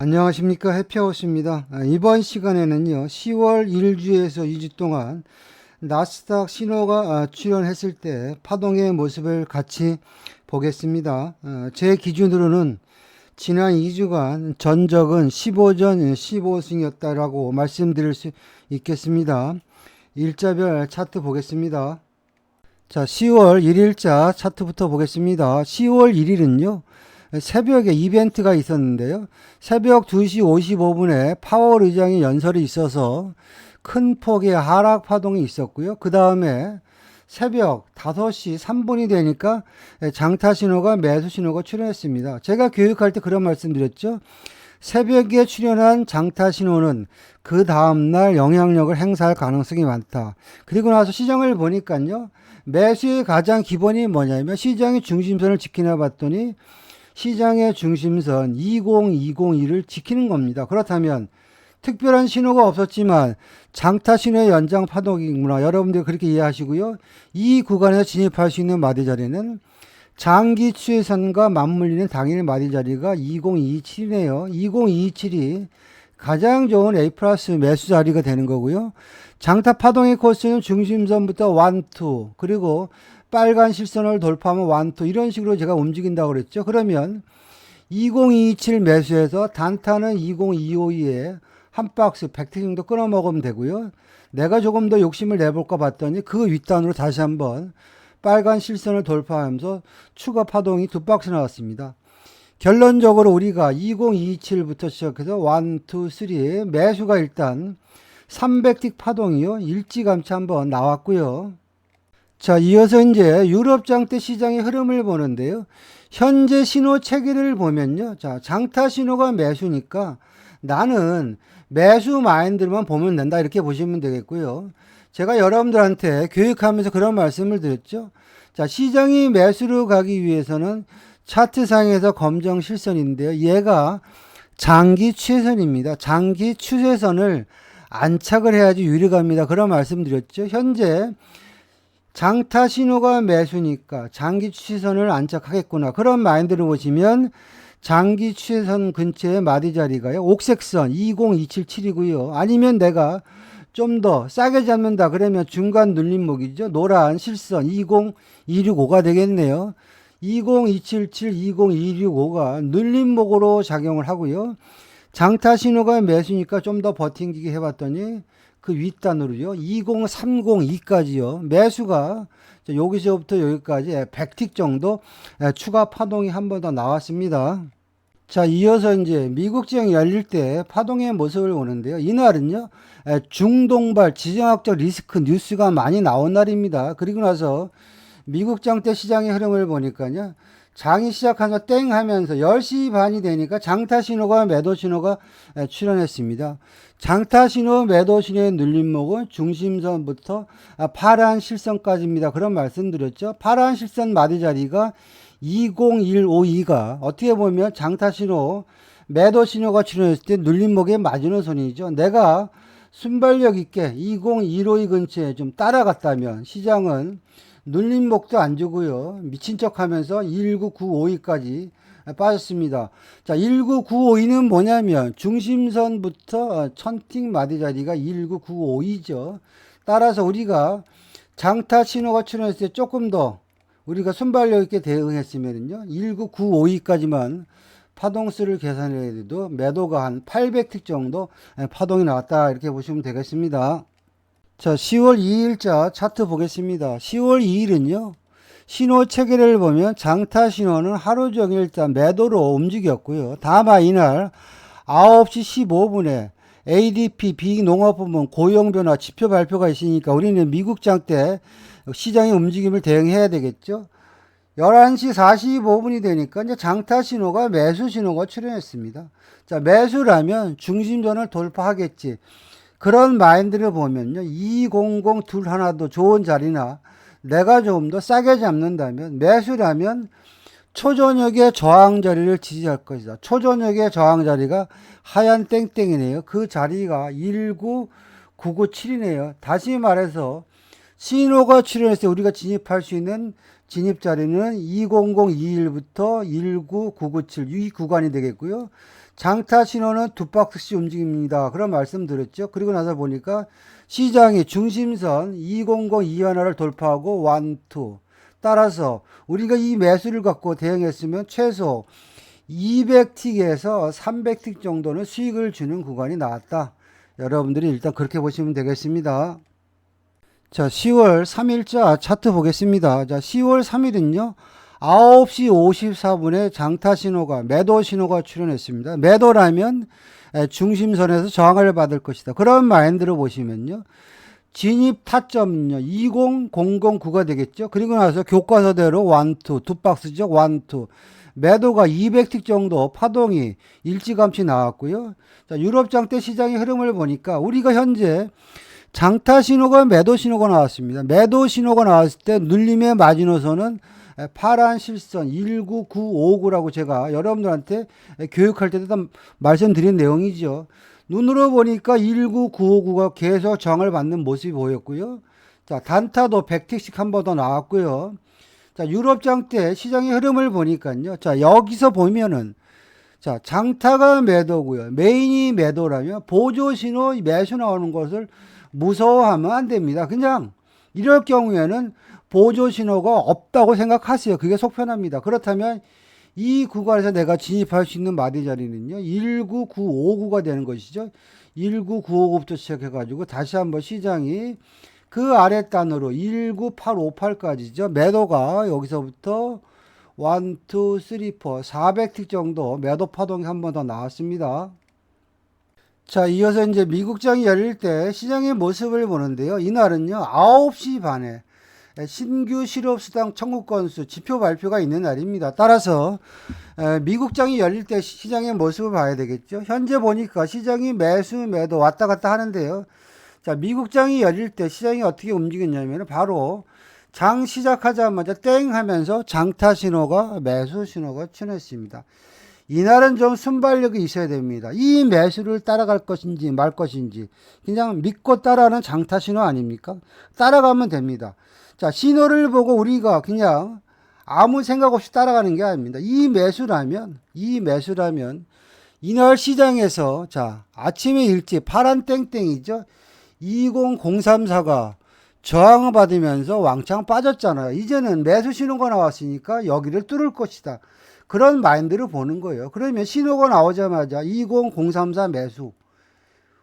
안녕하십니까, 해피하우스입니다. 이번 시간에는요 10월 1주에서 2주 동안 나스닥 신호가 출현했을 때 파동의 모습을 같이 보겠습니다. 제 기준으로는 지난 2주간 전적은 15전 15승이었다라고 말씀드릴 수 있겠습니다. 일자별 차트 보겠습니다. 자, 10월 1일자 차트부터 보겠습니다. 10월 1일은요 새벽에 이벤트가 있었는데요. 새벽 2시 55분에 파월 의장의 연설이 있어서 큰 폭의 하락 파동이 있었고요. 그 다음에 새벽 5시 3분이 되니까 장타 신호가 매수 신호가 출현했습니다. 제가 교육할 때 그런 말씀 드렸죠. 새벽에 출현한 장타 신호는 그 다음날 영향력을 행사할 가능성이 많다. 그리고 나서 시장을 보니까요. 매수의 가장 기본이 뭐냐면 시장의 중심선을 지키나 봤더니 시장의 중심선 20202를 지키는 겁니다. 그렇다면 특별한 신호가 없었지만 장타 신호의 연장 파동이구나. 여러분들 그렇게 이해하시고요. 이 구간에서 진입할 수 있는 마디 자리는 장기 추세선과 맞물리는 당일 마디 자리가 20227이네요. 20227이 가장 좋은 A 플러스 매수 자리가 되는 거고요. 장타 파동의 코스는 중심선부터 1, 2 그리고 빨간 실선을 돌파하면 1, 2 이런 식으로 제가 움직인다고 그랬죠. 그러면 20227 매수해서 단타는 20252에 한 박스 100트 정도 끊어 먹으면 되고요. 내가 조금 더 욕심을 내볼까 봤더니 그 윗단으로 다시 한번 빨간 실선을 돌파하면서 추가 파동이 두 박스 나왔습니다. 결론적으로 우리가 2027부터 시작해서 1, 2, 3 매수가 일단 300틱 파동이요. 일찌감치 한번 나왔고요. 자, 이어서 이제 유럽 장대 시장의 흐름을 보는데요. 현재 신호 체계를 보면요. 자, 장타 신호가 매수니까 나는 매수 마인드만 보면 된다. 이렇게 보시면 되겠고요. 제가 여러분들한테 교육하면서 그런 말씀을 드렸죠. 자, 시장이 매수로 가기 위해서는 차트상에서 검정 실선인데요. 얘가 장기 추세선입니다. 장기 추세선을 안착을 해야지 유리갑니다. 그런 말씀 드렸죠. 현재 장타 신호가 매수니까 장기 추세선을 안착하겠구나. 그런 마인드를 보시면 장기 추세선 근처에 마디 자리가요. 옥색선 20277이고요. 아니면 내가 좀 더 싸게 잡는다. 그러면 중간 눌림목이죠. 노란 실선 20265가 되겠네요. 20277, 20265가 눌림목으로 작용을 하고요. 장타 신호가 매수니까 좀 더 버팅기게 해봤더니 그 윗단으로요. 20302까지요. 매수가 여기서부터 여기까지 100틱 정도 추가 파동이 한 번 더 나왔습니다. 자, 이어서 이제 미국 지형 열릴 때 파동의 모습을 보는데요. 이날은요. 중동발 지정학적 리스크 뉴스가 많이 나온 날입니다. 그리고 나서 미국 장대 시장의 흐름을 보니까요. 장이 시작하면서 땡 하면서 10시 반이 되니까 장타 신호가 매도 신호가 출현했습니다. 장타 신호 매도 신호의 눌림목은 중심선부터 파란 실선까지입니다. 그런 말씀 드렸죠. 파란 실선 마디 자리가 20152가 어떻게 보면 장타 신호 매도 신호가 출현했을 때 눌림목의 마지노선이죠. 내가 순발력 있게 20152 근처에 좀 따라갔다면 시장은 눌림목도 안 주고요. 미친 척 하면서 19952까지 빠졌습니다. 자, 19952는 뭐냐면 중심선부터 천틱 마디 자리가 19952죠. 따라서 우리가 장타 신호가 출현했을 때 조금 더 우리가 순발력 있게 대응했으면요. 19952까지만 파동수를 계산해야 돼도 매도가 한 800틱 정도 파동이 나왔다. 이렇게 보시면 되겠습니다. 자, 10월 2일자 차트 보겠습니다. 10월 2일은요. 신호 체계를 보면 장타 신호는 하루 종일 일단 매도로 움직였고요. 다만 이날 9시 15분에 ADP 비농업부문 고용변화 지표 발표가 있으니까 우리는 미국 장대 시장의 움직임을 대응해야 되겠죠. 11시 45분이 되니까 이제 장타 신호가 매수 신호가 출현했습니다. 자, 매수라면 중심선을 돌파하겠지. 그런 마인드를 보면요. 200 둘 하나도 좋은 자리나 내가 조금 더 싸게 잡는다면 매수라면 초저녁의 저항 자리를 지지할 것이다. 초저녁의 저항 자리가 하얀 땡땡이네요. 그 자리가 19997이네요. 다시 말해서 신호가 출현했을 때 우리가 진입할 수 있는 진입 자리는 20021부터 19997 이 구간이 되겠고요. 장타 신호는 두 박스씩 움직입니다. 그런 말씀 드렸죠. 그리고 나서 보니까 시장이 중심선 200 이하나를 돌파하고 1, 2. 따라서 우리가 이 매수를 갖고 대응했으면 최소 200틱에서 300틱 정도는 수익을 주는 구간이 나왔다. 여러분들이 일단 그렇게 보시면 되겠습니다. 자, 10월 3일자 차트 보겠습니다. 자, 10월 3일은요. 9시 54분에 장타 신호가, 매도 신호가 출현했습니다. 매도라면 중심선에서 저항을 받을 것이다. 그런 마인드로 보시면요. 진입 타점은요. 20009가 되겠죠. 그리고 나서 교과서대로 1, 2, 두 박스죠. 1, 2. 매도가 200틱 정도 파동이 일찌감치 나왔고요. 자, 유럽 장대 시장의 흐름을 보니까 우리가 현재 장타 신호가 매도 신호가 나왔습니다. 매도 신호가 나왔을 때 눌림의 마지노선은 파란 실선 19959라고 제가 여러분들한테 교육할 때도 말씀드린 내용이죠. 눈으로 보니까 19959가 계속 저항을 받는 모습이 보였고요. 자, 단타도 100틱씩 한 번 더 나왔고요. 자, 유럽 장대 시장의 흐름을 보니까요. 자, 여기서 보면은 자, 장타가 매도고요. 메인이 매도라면 보조 신호 매수 나오는 것을 무서워하면 안 됩니다. 그냥 이럴 경우에는 보조 신호가 없다고 생각하세요. 그게 속편합니다. 그렇다면 이 구간에서 내가 진입할 수 있는 마디 자리는요. 19959가 되는 것이죠. 19959부터 시작해가지고 다시 한번 시장이 그 아랫단으로 19858까지죠. 매도가 여기서부터 1, 2, 3, 4, 400틱 정도 매도 파동이 한 번 더 나왔습니다. 자, 이어서 이제 미국장이 열릴 때 시장의 모습을 보는데요. 이날은요, 9시 반에 신규 실업수당 청구 건수 지표 발표가 있는 날입니다. 따라서 미국장이 열릴 때 시장의 모습을 봐야 되겠죠. 현재 보니까 시장이 매수, 매도 왔다 갔다 하는데요. 자, 미국장이 열릴 때 시장이 어떻게 움직였냐면 바로 장 시작하자마자 땡 하면서 장타 신호가 매수 신호가 출현했습니다. 이날은 좀 순발력이 있어야 됩니다. 이 매수를 따라갈 것인지 말 것인지 그냥 믿고 따라하는 장타 신호 아닙니까? 따라가면 됩니다. 자, 신호를 보고 우리가 그냥 아무 생각 없이 따라가는 게 아닙니다. 이 매수라면 이날 시장에서 자, 아침에 일찍 파란 땡땡이죠. 20034가 저항을 받으면서 왕창 빠졌잖아요. 이제는 매수 신호가 나왔으니까 여기를 뚫을 것이다. 그런 마인드를 보는 거예요. 그러면 신호가 나오자마자 20034 매수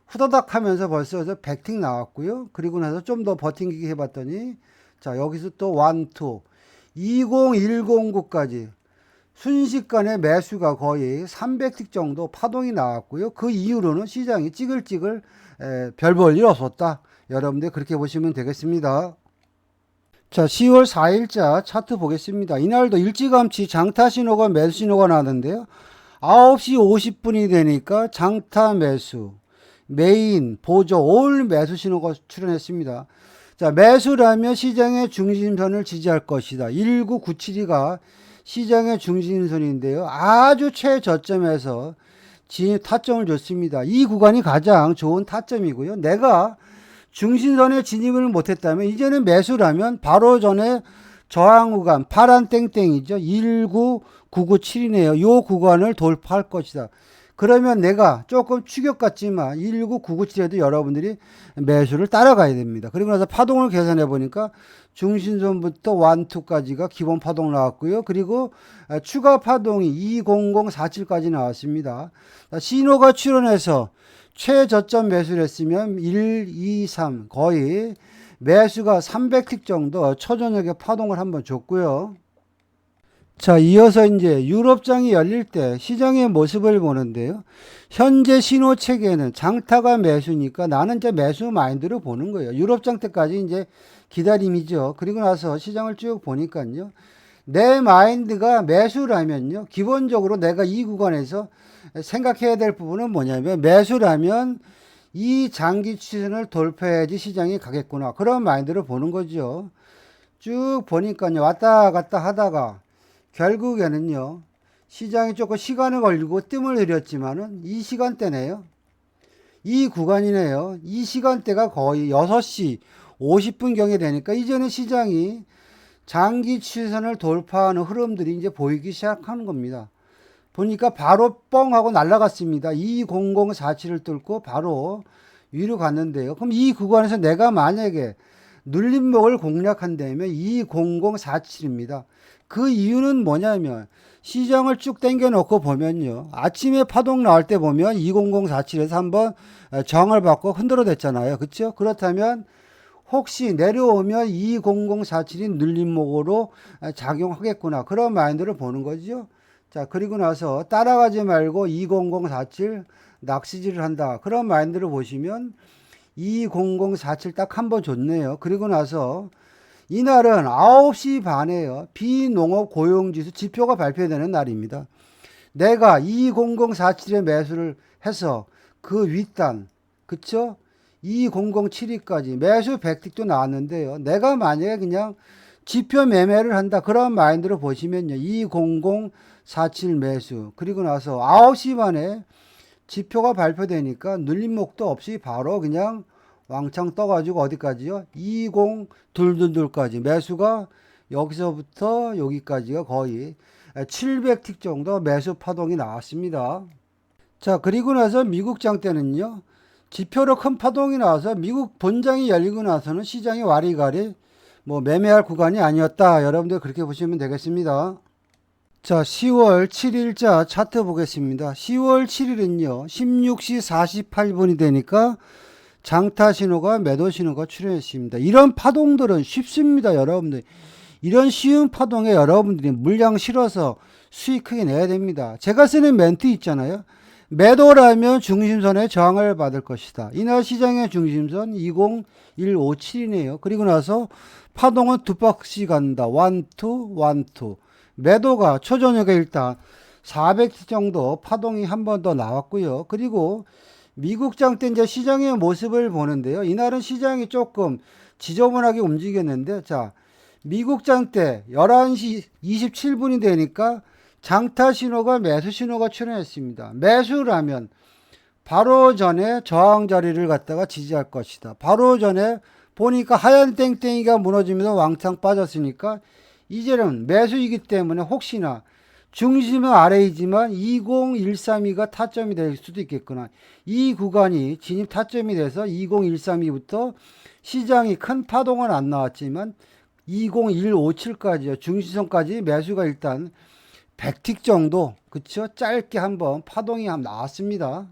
후다닥 하면서 벌써 100틱 나왔고요. 그리고 나서 좀 더 버팅기기 해봤더니 자, 여기서 또 1, 2 20109까지 순식간에 매수가 거의 300틱 정도 파동이 나왔고요. 그 이후로는 시장이 찌글찌글 별 볼 일 없었다. 여러분들 그렇게 보시면 되겠습니다. 자, 10월 4일자 차트 보겠습니다. 이날도 일찌감치 장타 신호가 매수 신호가 나왔는데요. 9시 50분이 되니까 장타 매수, 메인, 보조, 올 매수 신호가 출현했습니다. 자, 매수라면 시장의 중심선을 지지할 것이다. 19972가 시장의 중심선인데요. 아주 최저점에서 진입 타점을 줬습니다. 이 구간이 가장 좋은 타점이고요. 내가 중심선에 진입을 못했다면 이제는 매수라면 바로 전에 저항 구간 파란 땡땡이죠. 19997이네요. 이 구간을 돌파할 것이다. 그러면 내가 조금 추격 같지만 19997에도 여러분들이 매수를 따라가야 됩니다. 그리고 나서 파동을 계산해 보니까 중심선부터 1, 2까지가 기본 파동 나왔고요. 그리고 추가 파동이 20047까지 나왔습니다. 신호가 출현해서 최저점 매수를 했으면 1, 2, 3 거의 매수가 300틱 정도 초저녁에 파동을 한번 줬고요. 자, 이어서 이제 유럽장이 열릴 때 시장의 모습을 보는데요. 현재 신호 체계는 장타가 매수니까 나는 이제 매수 마인드로 보는 거예요. 유럽장 때까지 이제 기다림이죠. 그리고 나서 시장을 쭉 보니까요. 내 마인드가 매수라면요. 기본적으로 내가 이 구간에서 생각해야 될 부분은 뭐냐면 매수라면 이 장기 추세선을 돌파해야지 시장이 가겠구나. 그런 마인드로 보는 거죠. 쭉 보니까요. 왔다 갔다 하다가 결국에는요. 시장이 조금 시간을 걸리고 뜸을 들였지만은 이 시간대네요. 이 구간이네요. 이 시간대가 거의 6시 50분경에 되니까 이제는 시장이 장기 추세선을 돌파하는 흐름들이 이제 보이기 시작하는 겁니다. 보니까 바로 뻥 하고 날아갔습니다. 20047을 뚫고 바로 위로 갔는데요. 그럼 이 구간에서 내가 만약에 눌림목을 공략한다면 20047입니다. 그 이유는 뭐냐면 시장을 쭉 당겨 놓고 보면요. 아침에 파동 나올 때 보면 20047에서 한번 저항을 받고 흔들어 댔잖아요. 그렇죠? 그렇다면 혹시 내려오면 20047이 눌림목으로 작용하겠구나. 그런 마인드를 보는 거죠. 자, 그리고 나서 따라가지 말고 20047 낚시질을 한다. 그런 마인드를 보시면 20047 딱 한 번 줬네요. 그리고 나서 이날은 9시 반에요. 비농업 고용지수 지표가 발표되는 날입니다. 내가 20047에 매수를 해서 그 윗단, 그쵸? 2007위까지 매수 100틱도 나왔는데요. 내가 만약에 그냥 지표 매매를 한다. 그런 마인드로 보시면요. 20047 매수. 그리고 나서 9시 반에 지표가 발표되니까 눌림목도 없이 바로 그냥 왕창 떠가지고 어디까지요? 2022까지 매수가 여기서부터 여기까지가 거의 700틱 정도 매수 파동이 나왔습니다. 자, 그리고 나서 미국장 때는요. 지표로 큰 파동이 나와서 미국 본장이 열리고 나서는 시장이 와리가리 매매할 구간이 아니었다. 여러분들 그렇게 보시면 되겠습니다. 자, 10월 7일자 차트 보겠습니다. 10월 7일은요. 16시 48분이 되니까 장타 신호가 매도 신호가 출현했습니다. 이런 파동들은 쉽습니다. 여러분들. 이런 쉬운 파동에 여러분들이 물량 실어서 수익 크게 내야 됩니다. 제가 쓰는 멘트 있잖아요. 매도라면 중심선에 저항을 받을 것이다. 이날 시장의 중심선 20157이네요. 그리고 나서 파동은 두 박씩 간다. 1, 2, 1, 2. 매도가 초저녁에 일단 400 정도 파동이 한 번 더 나왔고요. 그리고 미국장 때 이제 시장의 모습을 보는데요. 이날은 시장이 조금 지저분하게 움직였는데, 자, 미국장 때 11시 27분이 되니까 장타 신호가 매수 신호가 출현했습니다. 매수라면 바로 전에 저항 자리를 갖다가 지지할 것이다. 바로 전에 보니까 하얀 땡땡이가 무너지면서 왕창 빠졌으니까 이제는 매수이기 때문에 혹시나 중심은 아래이지만 20132가 타점이 될 수도 있겠구나. 이 구간이 진입 타점이 돼서 20132부터 시장이 큰 파동은 안 나왔지만 20157까지요. 중심선까지 매수가 일단 100틱 정도, 그쵸? 짧게 한번 파동이 나왔습니다.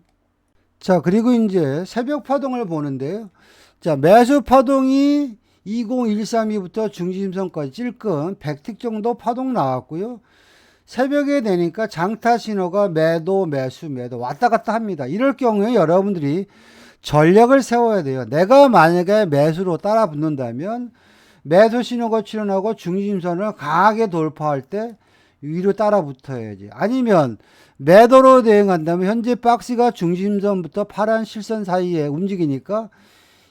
자, 그리고 이제 새벽 파동을 보는데요. 자, 매수 파동이 20132부터 중심선까지 찔끔 100틱 정도 파동 나왔고요. 새벽에 되니까 장타 신호가 매도, 매수, 매도 왔다 갔다 합니다. 이럴 경우에 여러분들이 전략을 세워야 돼요. 내가 만약에 매수로 따라 붙는다면 매수 신호가 출현하고 중심선을 강하게 돌파할 때 위로 따라 붙어야지. 아니면 매도로 대응한다면 현재 박스가 중심선부터 파란 실선 사이에 움직이니까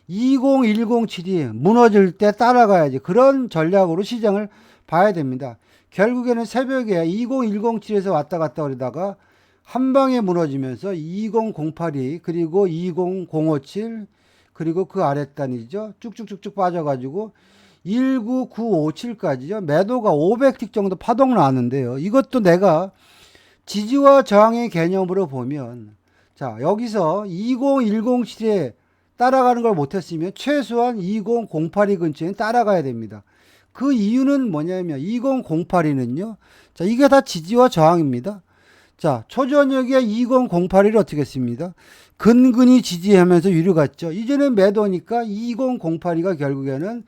20107이 무너질 때 따라가야지. 그런 전략으로 시장을 봐야 됩니다. 결국에는 새벽에 20107에서 왔다 갔다 그러다가 한 방에 무너지면서 20082 그리고 20057 그리고 그 아랫단이죠. 쭉쭉쭉쭉 빠져가지고 19957까지요. 매도가 500틱 정도 파동 나왔는데요. 이것도 내가 지지와 저항의 개념으로 보면 자, 여기서 20107에 따라가는 걸 못했으면 최소한 20082 근처에 따라가야 됩니다. 그 이유는 뭐냐면 20082는요. 자, 이게 다 지지와 저항입니다. 자, 초저녁에 20082를 어떻게 했습니다? 근근히 지지하면서 위로 갔죠. 이제는 매도니까 20082가 결국에는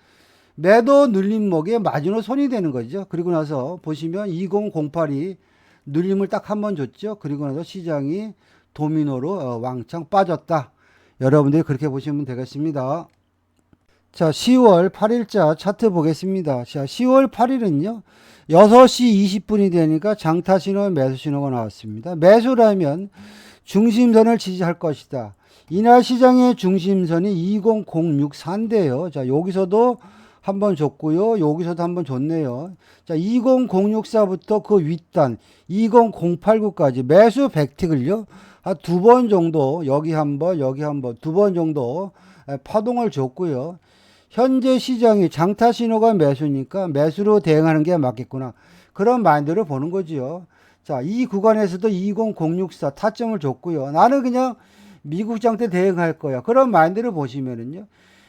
매도 눌림목에 마지노 손이 되는 거죠. 그리고 나서 보시면 20082 눌림을 딱 한 번 줬죠. 그리고 나서 시장이 도미노로 왕창 빠졌다. 여러분들이 그렇게 보시면 되겠습니다. 자, 10월 8일자 차트 보겠습니다. 자, 10월 8일은요. 6시 20분이 되니까 장타 신호, 매수 신호가 나왔습니다. 매수라면 중심선을 지지할 것이다. 이날 시장의 중심선이 20064인데요. 자, 여기서도 한번 줬고요. 여기서도 한번 줬네요. 자, 20064부터 그 윗단 20089까지 매수 100틱을요. 한 두 번 정도 여기 한번 여기 한번 두 번 정도 파동을 줬고요. 현재 시장이 장타 신호가 매수니까 매수로 대응하는 게 맞겠구나. 그런 마인드를 보는 거죠. 자, 이 구간에서도 20064 타점을 줬고요. 나는 그냥 미국 장대 대응할 거야. 그런 마인드를 보시면은요.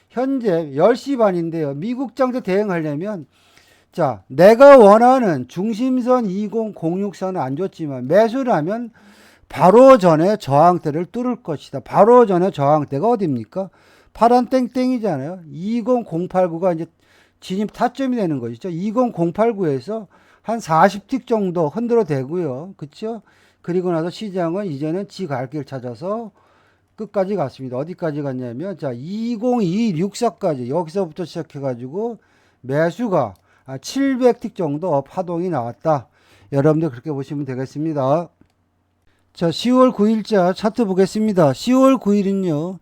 현재 10시 반인데요. 미국 장대 대응하려면 자, 내가 원하는 중심선 20064는 안 줬지만 매수를 하면 바로 전에 저항대를 뚫을 것이다. 바로 전에 저항대가 어딥니까? 파란 땡땡이잖아요. 20089가 이제 진입 타점이 되는 것이죠. 20089에서 한 40틱 정도 흔들어 대고요. 그쵸? 그리고 나서 시장은 이제는 지 갈 길 찾아서 끝까지 갔습니다. 어디까지 갔냐면, 자, 20264까지 여기서부터 시작해가지고 매수가 700틱 정도 파동이 나왔다. 여러분들 그렇게 보시면 되겠습니다. 자, 10월 9일자 차트 보겠습니다. 10월 9일은요,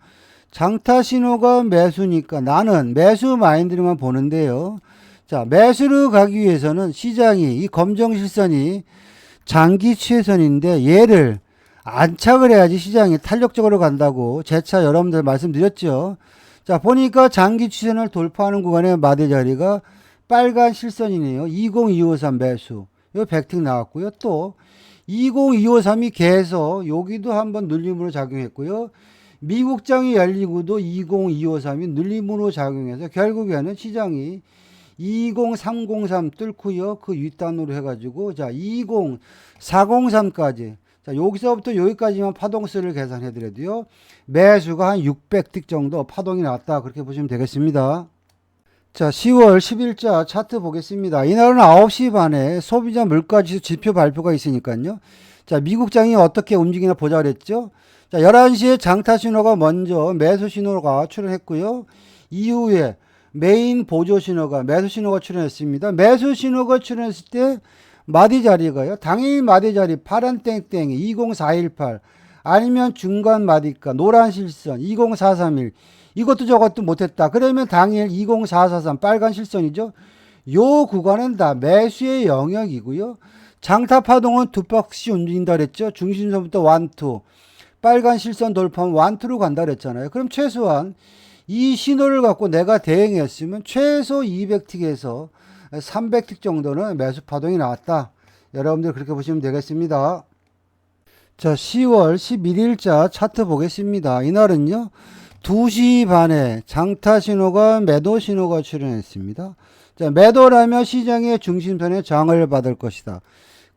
장타 신호가 매수니까 나는 매수 마인드로만 보는데요. 자, 매수로 가기 위해서는 시장이 이 검정실선이 장기 추세선인데 얘를 안착을 해야지 시장이 탄력적으로 간다고 재차 여러분들 말씀드렸죠. 자, 보니까 장기 추세선을 돌파하는 구간의 마디 자리가 빨간 실선이네요. 20253 매수. 요 100틱 나왔고요. 또 20253이 계속 여기도 한번 눌림으로 작용했고요. 미국장이 열리고도 20253이 눌림으로 작용해서 결국에는 시장이 20303 뚫고요. 그 윗단으로 해가지고 자 20403까지 자 여기서부터 여기까지만 파동수를 계산해드려도요. 매수가 한 600틱 정도 파동이 났다. 그렇게 보시면 되겠습니다. 자 10월 10일자 차트 보겠습니다. 이날은 9시 반에 소비자 물가지수 지표 발표가 있으니까요. 자 미국장이 어떻게 움직이나 보자 그랬죠. 자 11시에 장타 신호가 먼저 매수 신호가 출현했고요. 이후에 메인 보조 신호가 매수 신호가 출현했습니다. 매수 신호가 출현했을 때 마디 자리가요. 당일 마디 자리 파란 땡땡이 20418 아니면 중간 마디가 노란 실선 20431 이것도 저것도 못했다. 그러면 당일 20443 빨간 실선이죠. 요 구간은 다 매수의 영역이고요. 장타 파동은 두 박스씩 움직인다 그랬죠. 중심선부터 1, 2 빨간 실선 돌파하면 1, 2로 간다 그랬잖아요. 그럼 최소한 이 신호를 갖고 내가 대응했으면 최소 200틱에서 300틱 정도는 매수 파동이 나왔다. 여러분들 그렇게 보시면 되겠습니다. 자 10월 11일자 차트 보겠습니다. 이날은요. 2시 반에 장타 신호가 매도 신호가 출현했습니다. 자, 매도라면 시장의 중심선에 저항을 받을 것이다.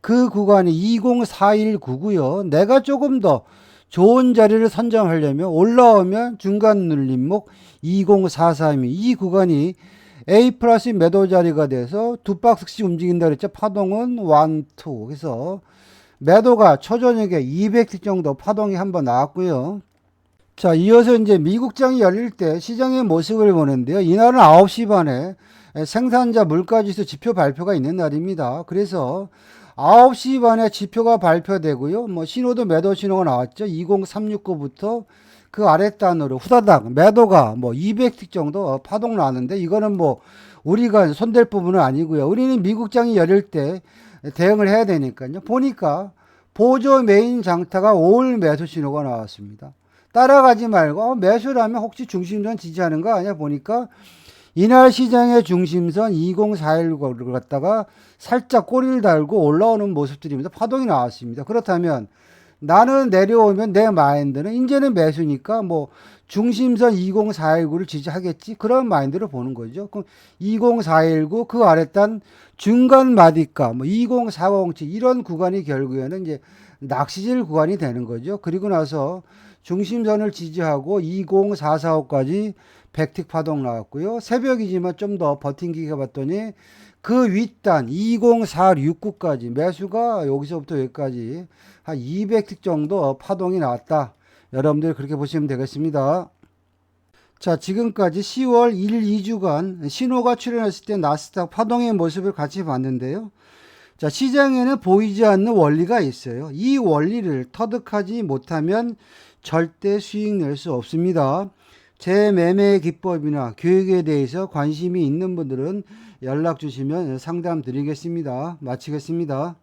그 구간이 20419고요. 내가 조금 더 좋은 자리를 선점하려면 올라오면 중간 눌림목 20432 이 구간이 A 플러스 매도 자리가 돼서 두 박스씩 움직인다 그랬죠. 파동은 1, 2 그래서 매도가 초저녁에 200틱 정도 파동이 한번 나왔고요. 자, 이어서 이제 미국장이 열릴 때 시장의 모습을 보는데요. 이날은 9시 반에 생산자 물가지수 지표 발표가 있는 날입니다. 그래서 9시 반에 지표가 발표되고요. 뭐 신호도 매도 신호가 나왔죠. 20369부터 그 아랫단으로 후다닥 매도가 뭐 200틱 정도 파동 나는데 이거는 뭐 우리가 손댈 부분은 아니고요. 우리는 미국장이 열릴 때 대응을 해야 되니까요. 보니까 보조 메인 장타가 올 매수 신호가 나왔습니다. 따라가지 말고 매수라면 혹시 중심선 지지하는 거 아니야 보니까 이날 시장의 중심선 20419를 갖다가 살짝 꼬리를 달고 올라오는 모습들입니다. 파동이 나왔습니다. 그렇다면 나는 내려오면 내 마인드는 이제는 매수니까 뭐 중심선 20419를 지지하겠지 그런 마인드를 보는 거죠. 그럼 20419 그 아랫단 중간 마디가 뭐 20407 이런 구간이 결국에는 이제 낚시질 구간이 되는 거죠. 그리고 나서 중심선을 지지하고 20445까지 100틱 파동 나왔고요. 새벽이지만 좀 더 버팅기가 봤더니 그 윗단 20469까지 매수가 여기서부터 여기까지 한 200틱 정도 파동이 나왔다. 여러분들 그렇게 보시면 되겠습니다. 자, 지금까지 10월 1, 2주간 신호가 출현했을 때 나스닥 파동의 모습을 같이 봤는데요. 자, 시장에는 보이지 않는 원리가 있어요. 이 원리를 터득하지 못하면 절대 수익 낼 수 없습니다. 제 매매 기법이나 교육에 대해서 관심이 있는 분들은 연락 주시면 상담 드리겠습니다. 마치겠습니다.